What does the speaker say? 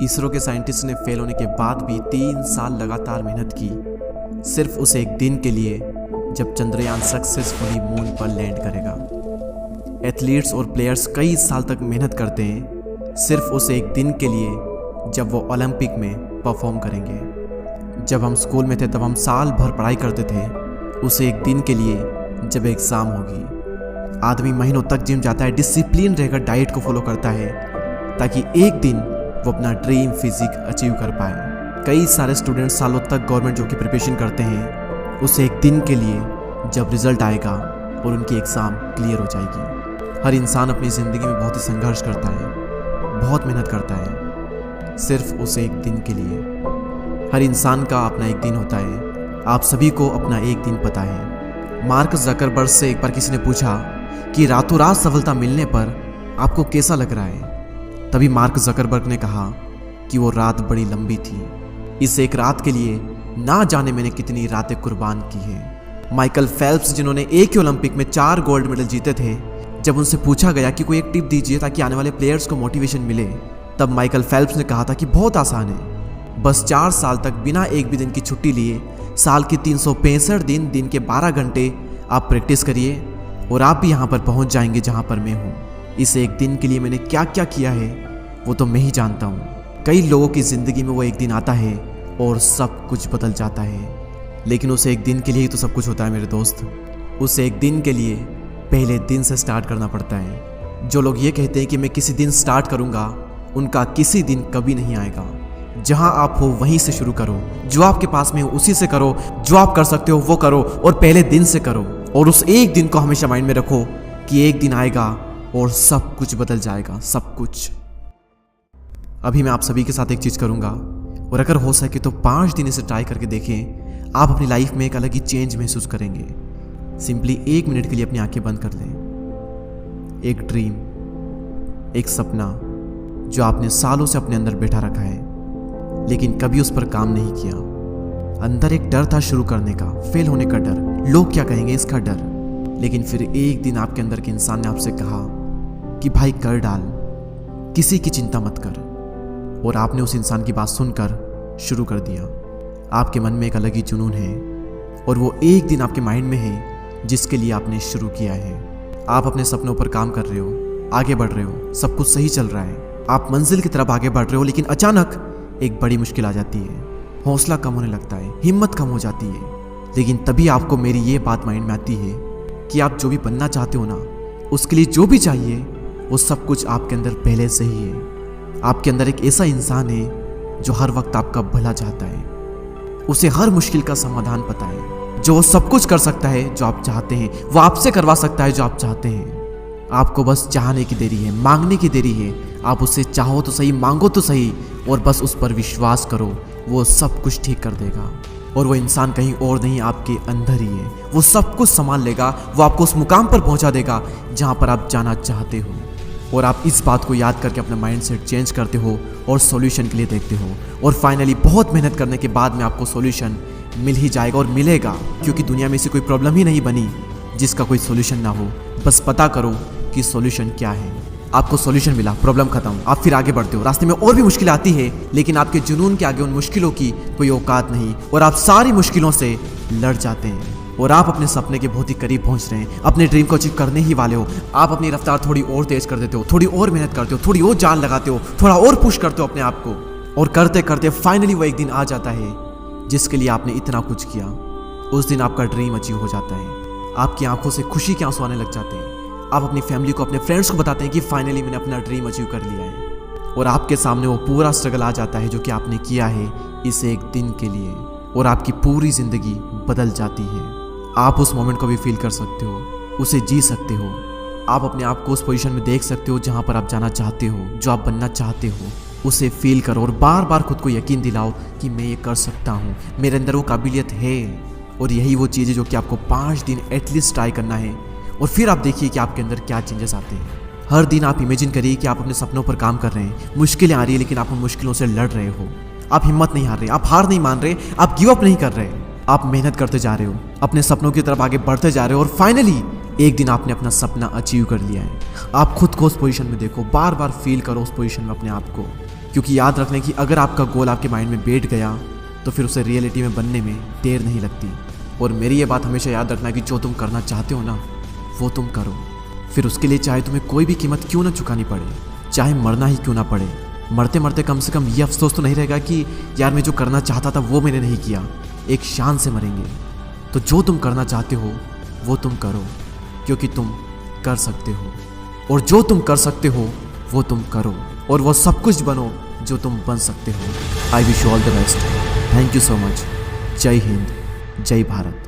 इसरो के साइंटिस्ट ने फेल होने के बाद भी 3 साल लगातार मेहनत की, सिर्फ उस एक दिन के लिए जब चंद्रयान सक्सेसफुली मून पर लैंड करेगा। एथलीट्स और प्लेयर्स कई साल तक मेहनत करते हैं सिर्फ उस एक दिन के लिए जब वो ओलंपिक में परफॉर्म करेंगे। जब हम स्कूल में थे तब हम साल भर पढ़ाई करते थे उस एक दिन के लिए जब एग्ज़ाम होगी। आदमी महीनों तक जिम जाता है, डिसिप्लिन रहकर डाइट को फॉलो करता है ताकि एक दिन वो अपना ड्रीम फिजिक अचीव कर पाए। कई सारे स्टूडेंट्स सालों तक गवर्नमेंट जॉब की प्रिपरेशन करते हैं उस एक दिन के लिए जब रिजल्ट आएगा और उनकी एग्ज़ाम क्लियर हो जाएगी। हर इंसान अपनी ज़िंदगी में बहुत ही संघर्ष करता है, बहुत मेहनत करता है सिर्फ उस एक दिन के लिए। हर इंसान का अपना एक दिन होता है, आप सभी को अपना एक दिन पता है। मार्क ज़करबर्ग से एक बार किसी ने पूछा कि रातों रात सफलता मिलने पर आपको कैसा लग रहा है? तभी मार्क ज़करबर्ग ने कहा कि वो रात बड़ी लंबी थी, इस एक रात के लिए ना जाने मैंने कितनी रातें कुर्बान की हैं। माइकल फेल्प्स जिन्होंने एक ही ओलंपिक में 4 गोल्ड मेडल जीते थे, जब उनसे पूछा गया कि कोई एक टिप दीजिए ताकि आने वाले प्लेयर्स को मोटिवेशन मिले, तब माइकल फेल्प्स ने कहा था कि बहुत आसान है, बस 4 साल तक बिना एक भी दिन की छुट्टी लिए साल के 365 दिन दिन के 12 घंटे आप प्रैक्टिस करिए और आप भी यहाँ पर पहुँच जाएंगे जहाँ पर मैं हूँ। इस एक दिन के लिए मैंने क्या क्या किया है वो तो मैं ही जानता हूँ। कई लोगों की ज़िंदगी में वो एक दिन आता है और सब कुछ बदल जाता है, लेकिन उस एक दिन के लिए ही तो सब कुछ होता है मेरे दोस्त। उस एक दिन के लिए पहले दिन से स्टार्ट करना पड़ता है। जो लोग ये कहते हैं कि मैं किसी दिन स्टार्ट करूँगा, उनका किसी दिन कभी नहीं आएगा। जहाँ आप हो वहीं से शुरू करो, जो आपके पास में हो उसी से करो, जो आप कर सकते हो वो करो और पहले दिन से करो। और उस एक दिन को हमेशा माइंड में रखो कि एक दिन आएगा और सब कुछ बदल जाएगा, सब कुछ। अभी मैं आप सभी के साथ एक चीज़ करूँगा और अगर हो सके तो 5 दिन इसे ट्राई करके देखें। आप अपनी लाइफ में एक अलग ही चेंज महसूस करेंगे। सिंपली 1 मिनट के लिए अपनी आंखें बंद कर लें। एक ड्रीम, एक सपना जो आपने सालों से अपने अंदर बैठा रखा है लेकिन कभी उस पर काम नहीं किया। अंदर एक डर था शुरू करने का, फेल होने का डर, लोग क्या कहेंगे इसका डर। लेकिन फिर एक दिन आपके अंदर के इंसान ने आपसे कहा कि भाई कर डाल, किसी की चिंता मत कर। और आपने उस इंसान की बात सुनकर शुरू कर दिया। आपके मन में एक अलग ही जुनून है और वो एक दिन आपके माइंड में है जिसके लिए आपने शुरू किया है। आप अपने सपनों पर काम कर रहे हो, आगे बढ़ रहे हो, सब कुछ सही चल रहा है, आप मंजिल की तरफ आगे बढ़ रहे हो, लेकिन अचानक एक बड़ी मुश्किल आ जाती है। हौसला कम होने लगता है, हिम्मत कम हो जाती है। लेकिन तभी आपको मेरी ये बात माइंड में आती है कि आप जो भी बनना चाहते हो ना, उसके लिए जो भी चाहिए वो सब कुछ आपके अंदर पहले से ही है। आपके अंदर एक ऐसा इंसान है जो हर वक्त आपका भला चाहता है, उसे हर मुश्किल का समाधान पता है, जो वो सब कुछ कर सकता है जो आप चाहते हैं, वो आपसे करवा सकता है जो आप चाहते हैं। आपको बस चाहने की देरी है, मांगने की देरी है। आप उससे चाहो तो सही, मांगो तो सही, और बस उस पर विश्वास करो, वो सब कुछ ठीक कर देगा। और वो इंसान कहीं और नहीं, आपके अंदर ही है। वो सब कुछ संभाल लेगा, वो आपको उस मुकाम पर पहुंचा देगा जहां पर आप जाना चाहते हो। और आप इस बात को याद करके अपना माइंडसेट चेंज करते हो और सॉल्यूशन के लिए देखते हो। और फाइनली बहुत मेहनत करने के बाद में आपको सॉल्यूशन मिल ही जाएगा और मिलेगा, क्योंकि दुनिया में ऐसी कोई प्रॉब्लम ही नहीं बनी जिसका कोई सॉल्यूशन ना हो। बस पता करो कि सॉल्यूशन क्या है। आपको सॉल्यूशन मिला, प्रॉब्लम खत्म, आप फिर आगे बढ़ते हो। रास्ते में और भी मुश्किल आती है, लेकिन आपके जुनून के आगे उन मुश्किलों की कोई औकात नहीं और आप सारी मुश्किलों से लड़ जाते हैं और आप अपने सपने के बहुत ही करीब पहुंच रहे हैं। अपने ड्रीम को अचीव करने ही वाले हो। आप अपनी रफ्तार थोड़ी और तेज कर देते हो, थोड़ी और मेहनत करते हो, थोड़ी और जान लगाते हो, थोड़ा और पुश करते हो अपने आप को, और करते करते फाइनली वो एक दिन आ जाता है जिसके लिए आपने इतना कुछ किया। उस दिन आपका ड्रीम अचीव हो जाता है। आपकी आंखों से खुशी के आंसू आने लग जाते हैं। आप अपनी फैमिली को, अपने फ्रेंड्स को बताते हैं कि फाइनली मैंने अपना ड्रीम अचीव कर लिया है। और आपके सामने वो पूरा स्ट्रगल आ जाता है जो कि आपने किया है इस एक दिन के लिए, और आपकी पूरी जिंदगी बदल जाती है। आप उस मोमेंट को भी फील कर सकते हो, उसे जी सकते हो। आप अपने आप को उस पोजीशन में देख सकते हो जहां पर आप जाना चाहते हो, जो आप बनना चाहते हो। उसे फील करो और बार बार खुद को यकीन दिलाओ कि मैं ये कर सकता हूँ, मेरे अंदर वो काबिलियत है। और यही वो चीज़ है जो कि आपको 5 दिन एटलीस्ट ट्राई करना है, और फिर आप देखिए कि आपके अंदर क्या चेंजेस आते हैं। हर दिन आप इमेजिन करिए कि आप अपने सपनों पर काम कर रहे हैं। मुश्किलें आ रही है लेकिन आप उन मुश्किलों से लड़ रहे हो। आप हिम्मत नहीं हार रहे, आप हार नहीं मान रहे, आप गिव अप नहीं कर रहे, आप मेहनत करते जा रहे हो, अपने सपनों की तरफ आगे बढ़ते जा रहे हो। और फाइनली एक दिन आपने अपना सपना अचीव कर लिया है। आप खुद को उस पोजीशन में देखो, बार बार फील करो उस पोजीशन में अपने आप को। क्योंकि याद रखने कि अगर आपका गोल आपके माइंड में बैठ गया तो फिर उसे रियलिटी में बनने में देर नहीं लगती। और मेरी ये बात हमेशा याद रखना कि जो तुम करना चाहते हो ना वो तुम करो, फिर उसके लिए चाहे तुम्हें कोई भी कीमत क्यों ना चुकानी पड़े, चाहे मरना ही क्यों ना पड़े। मरते मरते कम से कम ये अफसोस तो नहीं रहेगा कि यार मैं जो करना चाहता था वो मैंने नहीं किया। एक शान से मरेंगे। तो जो तुम करना चाहते हो वो तुम करो, क्योंकि तुम कर सकते हो। और जो तुम कर सकते हो वो तुम करो, और वो सब कुछ बनो जो तुम बन सकते हो। I wish you all the best. Thank you so much. जय हिंद, जय भारत।